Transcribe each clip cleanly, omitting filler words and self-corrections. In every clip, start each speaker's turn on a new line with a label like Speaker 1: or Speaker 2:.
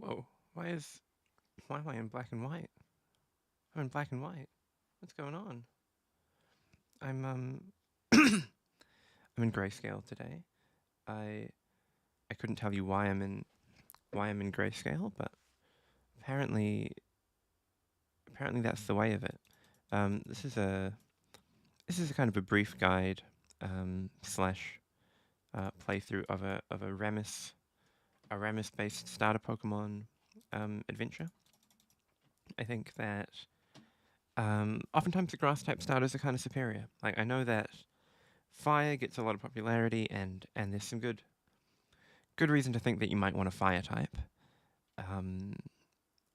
Speaker 1: Whoa, why am I in black and white? I'm in black and white. What's going on? I'm I'm in grayscale today. I I couldn't tell you why I'm in grayscale, but apparently apparently that's the way of it. This is a kind of a brief guide slash playthrough of a Rammus based starter Pokemon adventure. I think that oftentimes the grass type starters are kind of superior. Like I know that fire gets a lot of popularity, and there's some good reason to think that you might want a fire type. Um,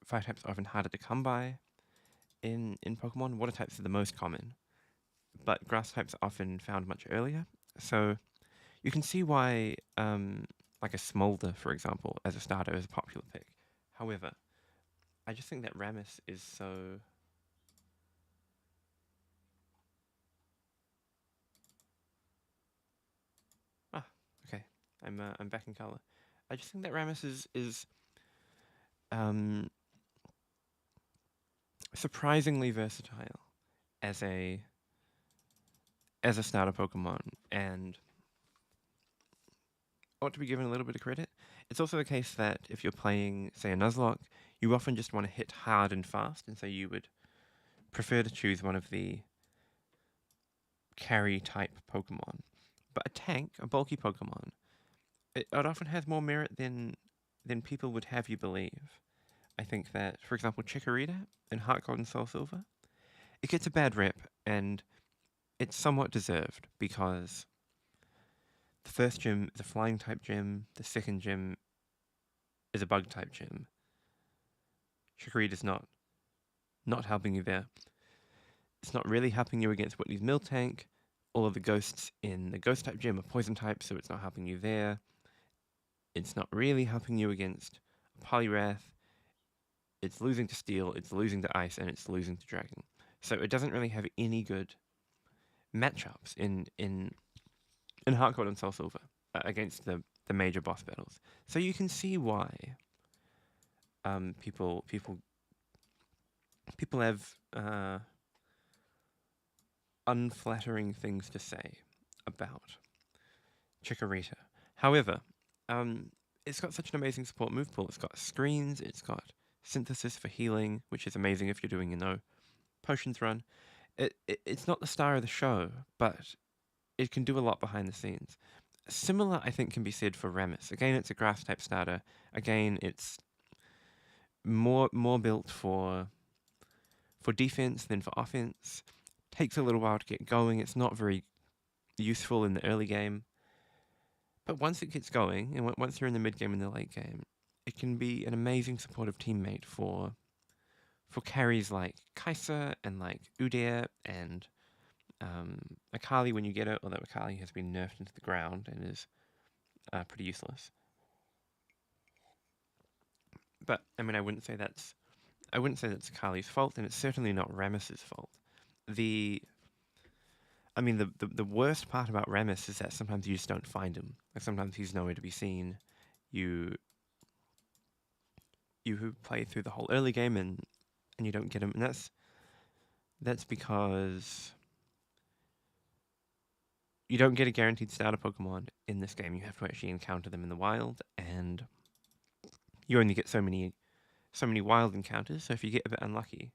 Speaker 1: Fire types are often harder to come by in Pokemon. Water types are the most common, but grass types are often found much earlier. So you can see why, like a Smolder, for example, as a starter is a popular pick. However, I just think that Rammus is so. Ah, okay. I'm back in color. I just think that Rammus is um surprisingly versatile as a starter Pokemon, and ought to be given a little bit of credit. It's also the case that if you're playing, say, a Nuzlocke, you often just want to hit hard and fast, and so you would prefer to choose one of the carry type Pokemon. But a tank, a bulky Pokemon, it often has more merit than people would have you believe. I think that, for example, Chikorita in Heart Gold and Soul Silver, it gets a bad rep, and it's somewhat deserved because the first gym is a flying type gym, the second gym is a bug type gym. Chikorita's not helping you there. It's not really helping you against Whitney's Miltank. All of the ghosts in the ghost type gym are poison type, so it's not helping you there. It's not really helping you against Poliwrath. It's losing to Steel, it's losing to Ice, and it's losing to Dragon. So it doesn't really have any good matchups in Heart Gold and Soul Silver against the major boss battles. So you can see why people have unflattering things to say about Chikorita. However, it's got such an amazing support move pool. It's got screens, it's got synthesis for healing, which is amazing if you're doing, potions run. It's not the star of the show, but it can do a lot behind the scenes. Similar, I think, can be said for Rammus. Again, it's a grass type starter. Again, it's more built for defense than for offense. Takes a little while to get going. It's not very useful in the early game. But once it gets going, and once you're in the mid game and the late game, it can be an amazing supportive teammate for carries like Kai'Sa and like Udyr and Akali when you get it, although Akali has been nerfed into the ground and is pretty useless. But I mean, I wouldn't say that's Akali's fault, and it's certainly not Rammus's fault. The worst part about Rammus is that sometimes you just don't find him. Like sometimes he's nowhere to be seen. You who play through the whole early game and you don't get him, and that's because you don't get a guaranteed starter Pokemon in this game. You have to actually encounter them in the wild, and you only get so many wild encounters. So if you get a bit unlucky,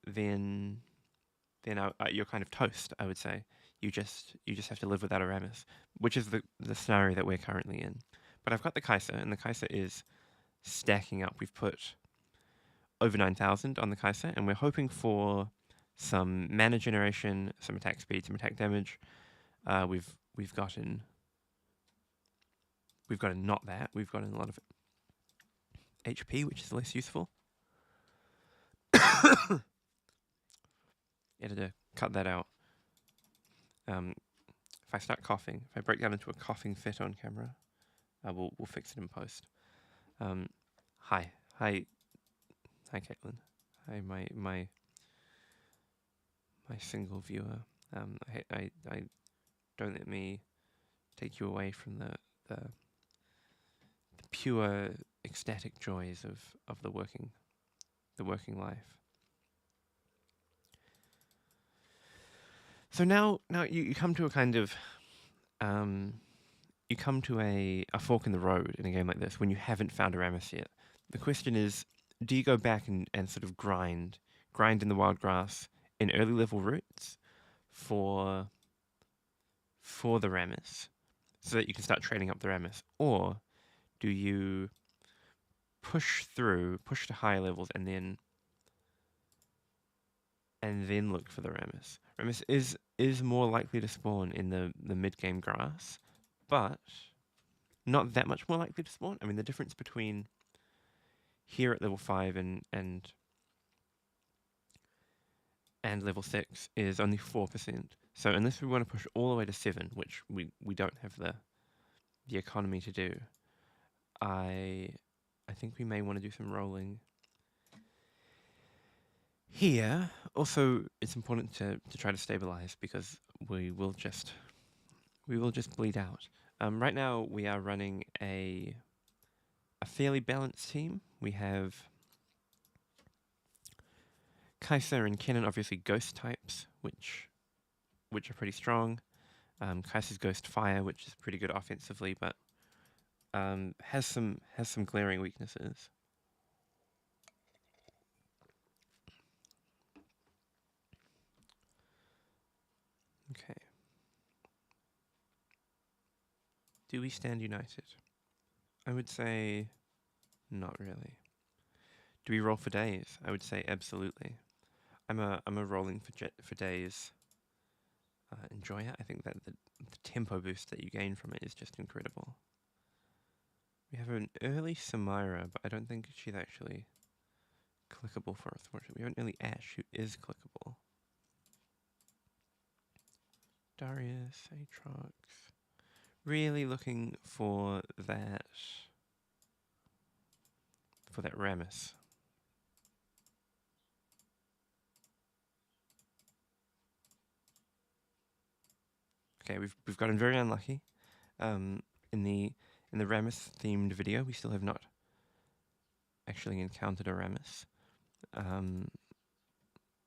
Speaker 1: then you're kind of toast. I would say you just have to live without a Rammus, which is the scenario that we're currently in. But I've got the Kai'Sa, and the Kai'Sa is stacking up. We've put over 9,000 on the Kai'Sa, and we're hoping for some mana generation, some attack speed, some attack damage. We've gotten not that. We've gotten a lot of HP, which is less useful. Editor, cut that out. If I start coughing, if I break down into a coughing fit on camera, we'll fix it in post. Hi, Caitlin. Hi, my single viewer. I don't let me take you away from the pure ecstatic joys of the working life. So now you come to a kind of you come to a fork in the road in a game like this when you haven't found a Rammus yet. The question is, do you go back and sort of grind in the wild grass in early level routes for the Rammus so that you can start trading up the Rammus, or do you push to higher levels and then look for the Rammus? Rammus is more likely to spawn in the mid game grass, but not that much more likely to spawn. I mean, the difference between here at level 5 and level 6 is only 4%. So unless we want to push all the way to 7, which we don't have the economy to do, I think we may want to do some rolling here. Also, it's important to try to stabilize, because we will just bleed out. Right now we are running a fairly balanced team. We have Kaiser and Kennen, obviously ghost types, which are pretty strong. Kaiser's Ghost Fire, which is pretty good offensively, but has some glaring weaknesses. Okay. Do we stand united? I would say not really. Do we roll for days? I would say absolutely. I'm a rolling for days enjoyer. I think that the tempo boost that you gain from it is just incredible. We have an early Samira, but I don't think she's actually clickable for us. We have an early Ashe who is clickable. Darius, Aatrox. Really looking for that Rammus. Okay, we've gotten very unlucky. In the Rammus themed video, we still have not actually encountered a Rammus.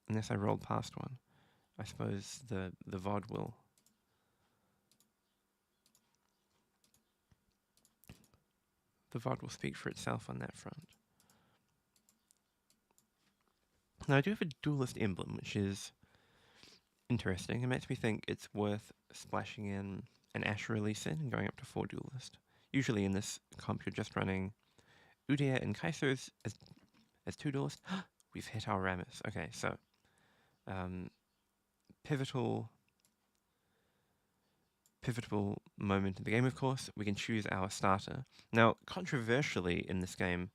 Speaker 1: Unless I rolled past one. I suppose the VOD will speak for itself on that front. Now I do have a duelist emblem, which is interesting. It makes me think it's worth splashing in an Ashe release in and going up to 4 duelist. Usually in this comp you're just running Udyr and Kaiser as 2 duelists. We've hit our Rammus. Okay, so pivotal moment in the game, of course. We can choose our starter. Now, controversially in this game,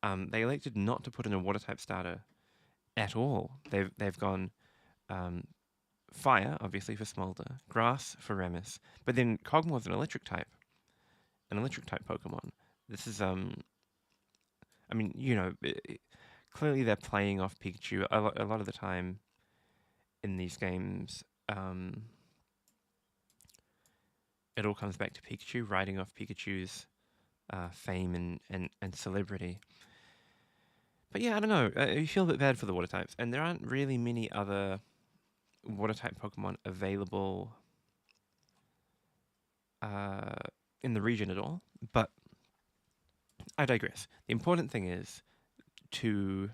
Speaker 1: they elected not to put in a water type starter at all. They've gone fire, obviously, for Smolder, grass for Rammus, but then Kog'Maw's an electric type Pokemon. This is I mean, you know, clearly they're playing off Pikachu a lot of the time in these games. It all comes back to Pikachu, riding off Pikachu's fame and celebrity. But yeah, I don't know. You feel a bit bad for the water types, and there aren't really many other water type Pokemon available in the region at all. But I digress. The important thing is to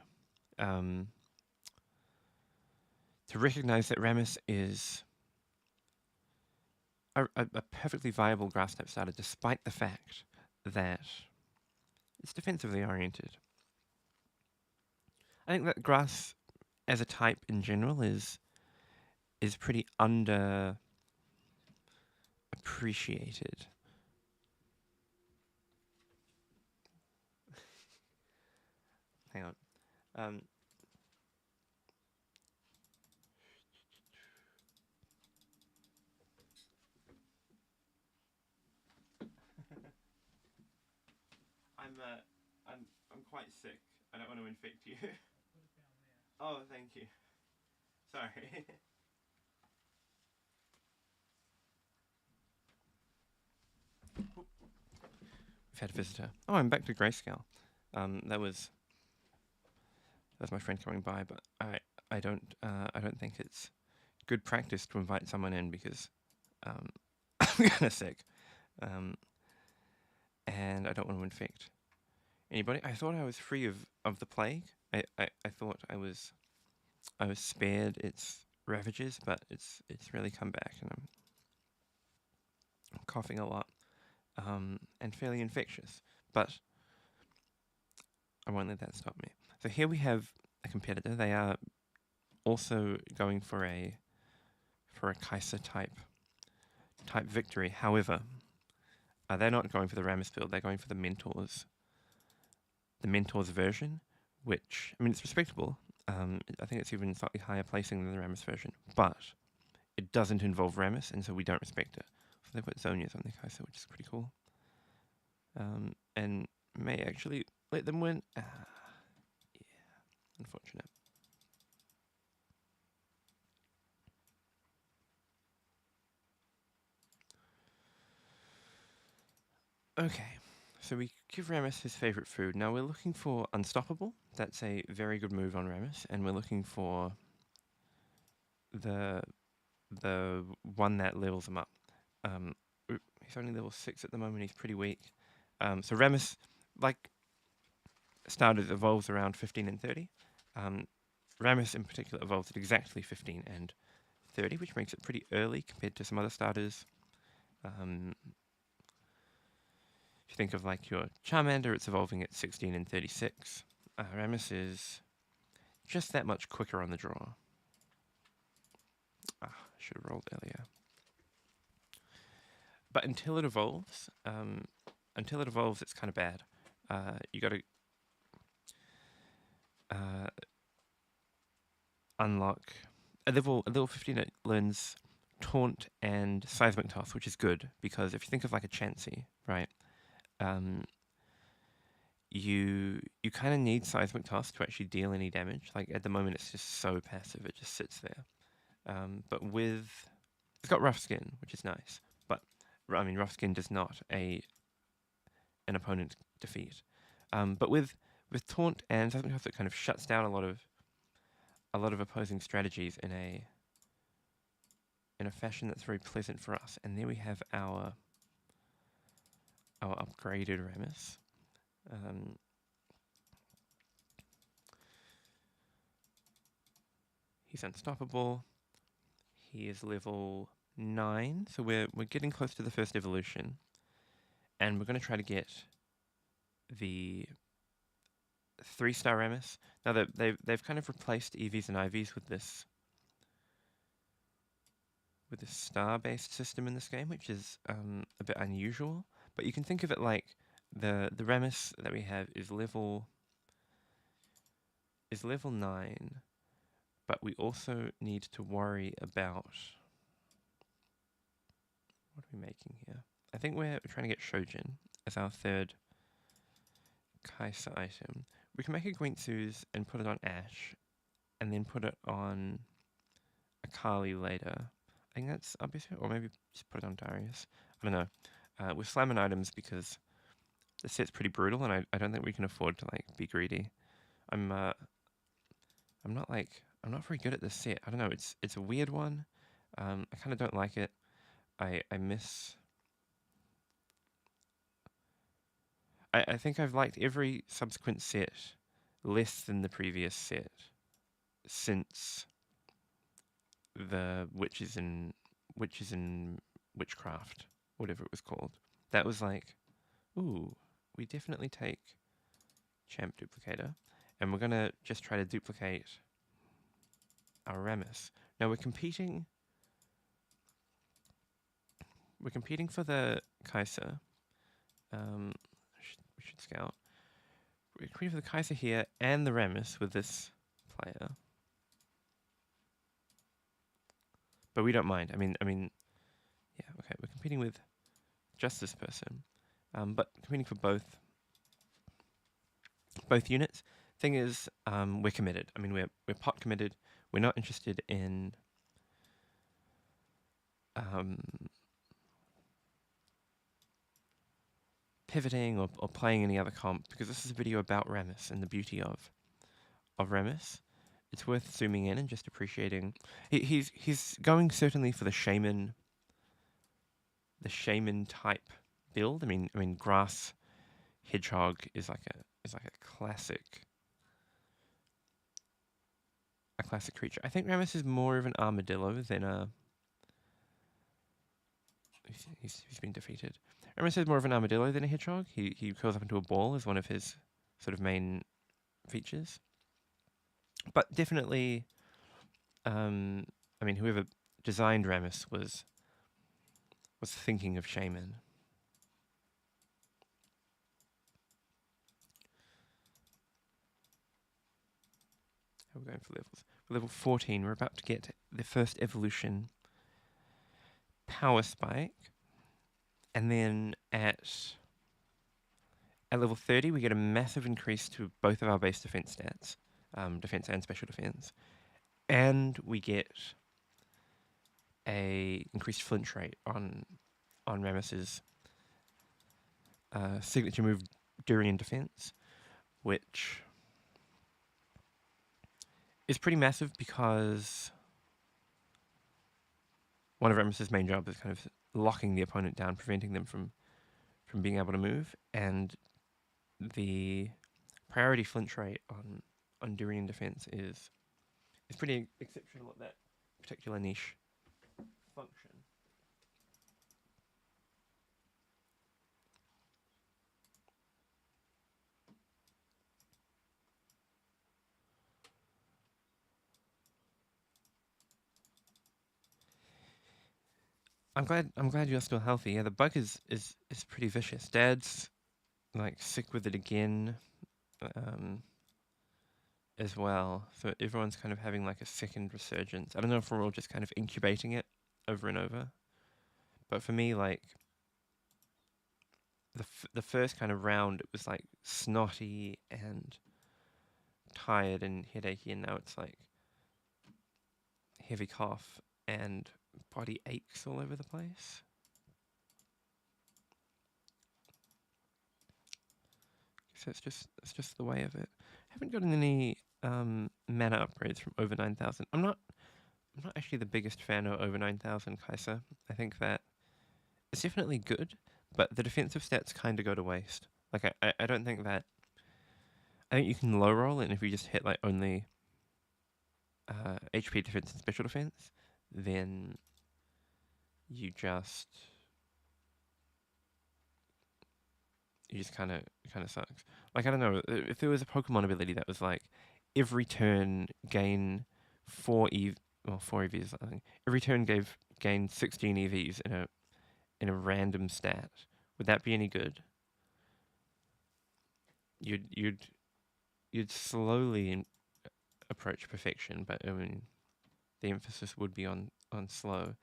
Speaker 1: recognize that Rammus is a perfectly viable grass type starter, despite the fact that it's defensively oriented. I think that grass as a type in general is pretty under appreciated. Hang on. I'm quite sick. I don't want to infect you. Oh, thank you. Sorry. We've had a visitor. Oh, I'm back to grayscale. That was my friend coming by, but I don't think it's good practice to invite someone in because I'm kind of sick, and I don't want to infect anybody. I thought I was free of the plague. I thought I was spared its ravages, but it's really come back, and I'm coughing a lot, and fairly infectious. But I won't let that stop me. So here we have a competitor. They are also going for a Kaiser type victory. However, they're not going for the Rammus build. They're going for the Mentors version, which, I mean, it's respectable. I think it's even slightly higher placing than the Rammus version, but it doesn't involve Rammus, and so we don't respect it. So they put Zonias on their Kaiser, which is pretty cool. And may actually let them win. Yeah, unfortunate. Okay, so we give Rammus his favorite food. Now we're looking for Unstoppable. That's a very good move on Rammus, and we're looking for the one that levels him up. He's only level 6 at the moment. He's pretty weak. So Rammus, like started, evolves around 15 and 30. Rammus in particular evolves at exactly 15 and 30, which makes it pretty early compared to some other starters. If you think of like your Charmander, it's evolving at 16 and 36. Rammus is just that much quicker on the draw. I should have rolled earlier. But until it evolves, it's kind of bad. You got to unlock a level 15. It learns Taunt and Seismic Toss, which is good because if you think of like a Chansey, right? You kind of need Seismic Toss to actually deal any damage. Like at the moment, it's just so passive; it just sits there. But it's got Rough Skin, which is nice. But I mean, Rough Skin does not an opponent defeat. But with Taunt and Seismic Toss, it kind of shuts down a lot of opposing strategies in a fashion that's very pleasant for us. And there we have our upgraded Rammus. He's unstoppable. He is level 9, so we're getting close to the first evolution, and we're going to try to get the 3-star Rammus. Now they've kind of replaced EVs and IVs with this star-based system in this game, which is a bit unusual. But you can think of it like the Rammus that we have is level 9, but we also need to worry about what are we making here. I think we're trying to get Shojin as our third Kaiser item. We can make a Gwentsu's and put it on Ash, and then put it on Akali later. I think that's obvious, or maybe just put it on Darius. I don't know. We're slamming items because the set's pretty brutal, and I don't think we can afford to like be greedy. I'm not very good at this set. I don't know. It's a weird one. I kind of don't like it. I miss. I think I've liked every subsequent set less than the previous set since the Witches in Witchcraft, whatever it was called. That was like, ooh, we definitely take Champ Duplicator, and we're gonna just try to duplicate our Rammus. Now we're competing for the Kaiser. We should scout. We're competing for the Kaiser here and the Rammus with this player. But we don't mind. I mean, yeah, okay. We're competing with just this person, but competing for both units. Thing is, we're committed. I mean, we're pot committed. We're not interested in pivoting or playing any other comp, because this is a video about Rammus and the beauty of Rammus. It's worth zooming in and just appreciating. He's going certainly for the shaman type build. I mean, grass hedgehog is like a classic creature. I think Rammus is more of an armadillo than a. He's been defeated. Rammus is more of an armadillo than a hedgehog. He curls up into a ball as one of his sort of main features. But definitely, I mean, whoever designed Rammus was thinking of shaman. How are we going for levels? We're level 14. We're about to get the first evolution, Power Spike. And then at level 30, we get a massive increase to both of our base defense stats, defense and special defense. And we get a increased flinch rate on Rammus's signature move, Durian Defense, which is pretty massive because one of Rammus's main jobs is kind of locking the opponent down, preventing them from being able to move, and the priority flinch rate on Durian Defense is pretty exceptional at that particular niche function. I'm glad you're still healthy. Yeah, the bug is pretty vicious. Dad's like sick with it again, as well. So everyone's kind of having like a second resurgence. I don't know if we're all just kind of incubating it over and over. But for me, like the first kind of round, it was like snotty and tired and headachy, and now it's like heavy cough and body aches all over the place. So it's just the way of it. I haven't gotten any mana upgrades from over 9,000. I'm not actually the biggest fan of over 9,000 Kaiser. I think that it's definitely good, but the defensive stats kind of go to waste. Like I don't think that. I think you can low roll, and if you just hit like only HP defense and special defense, then you just kind of sucks. Like, I don't know, if there was a Pokemon ability that was like every turn gain 4 EVs, I think. Every turn gain 16 EVs in a random stat. Would that be any good? You'd slowly approach perfection, but I mean, the emphasis would be on slow.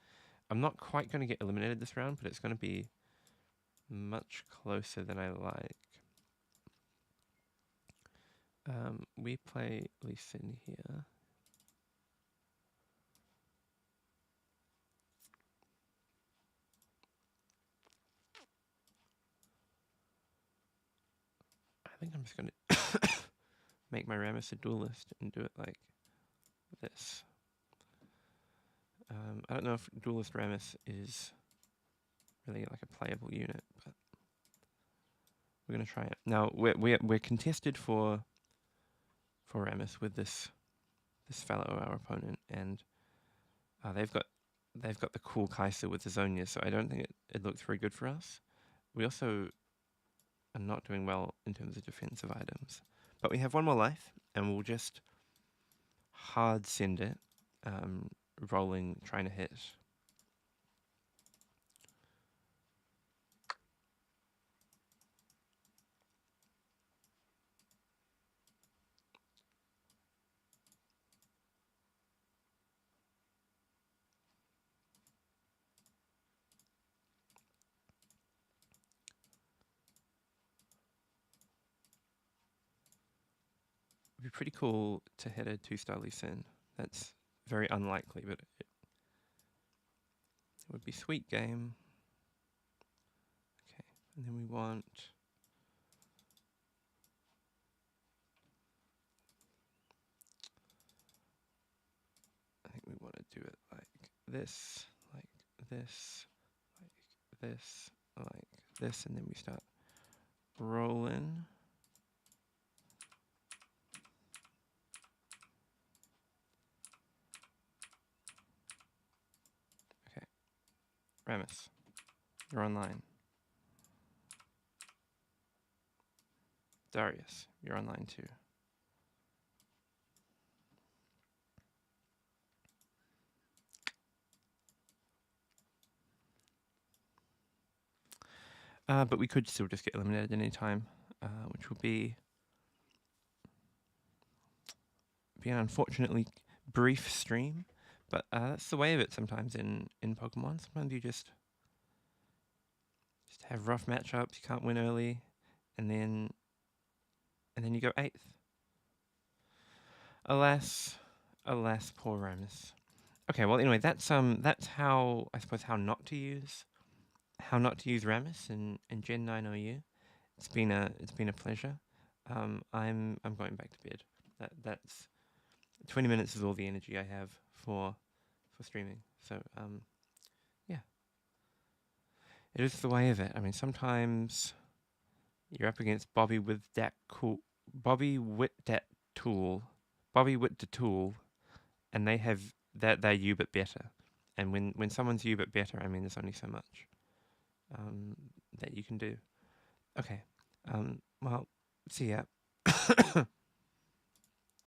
Speaker 1: I'm not quite going to get eliminated this round, but it's going to be much closer than I like. We play Lee Sin here. I think I'm just going to make my Rammus a duelist and do it like this. I don't know if duelist Rammus is really like a playable unit, but we're going to try it. Now, we're contested for Rammus with this fellow, our opponent, and they've got the cool Kaiser with the Zonia, so I don't think it looks very good for us. We also are not doing well in terms of defensive items, but we have one more life, and we'll just hard send it, rolling, trying to hit. It'd be pretty cool to hit a 2-star Lee Sin. That's very unlikely, but it would be sweet game. Okay, and then we want do it like this, like this, like this, like this, and then we start rolling. Okay, Rammus, you're online. Darius, you're online too. But we could still just get eliminated any time, which would be an unfortunately brief stream. But that's the way of it sometimes in Pokemon. Sometimes you just have rough matchups. You can't win early, and then you go 8th. Alas, poor Rammus. Okay, well anyway, that's how I suppose how not to use Rammus in Gen 9 OU. It's been a pleasure. I'm going back to bed. That's 20 minutes is all the energy I have for streaming. So yeah, it is the way of it. I mean, sometimes you're up against Bobby with the tool, and they have they're you but better. And when someone's you but better, I mean, there's only so much that you can do. Okay, well, see ya.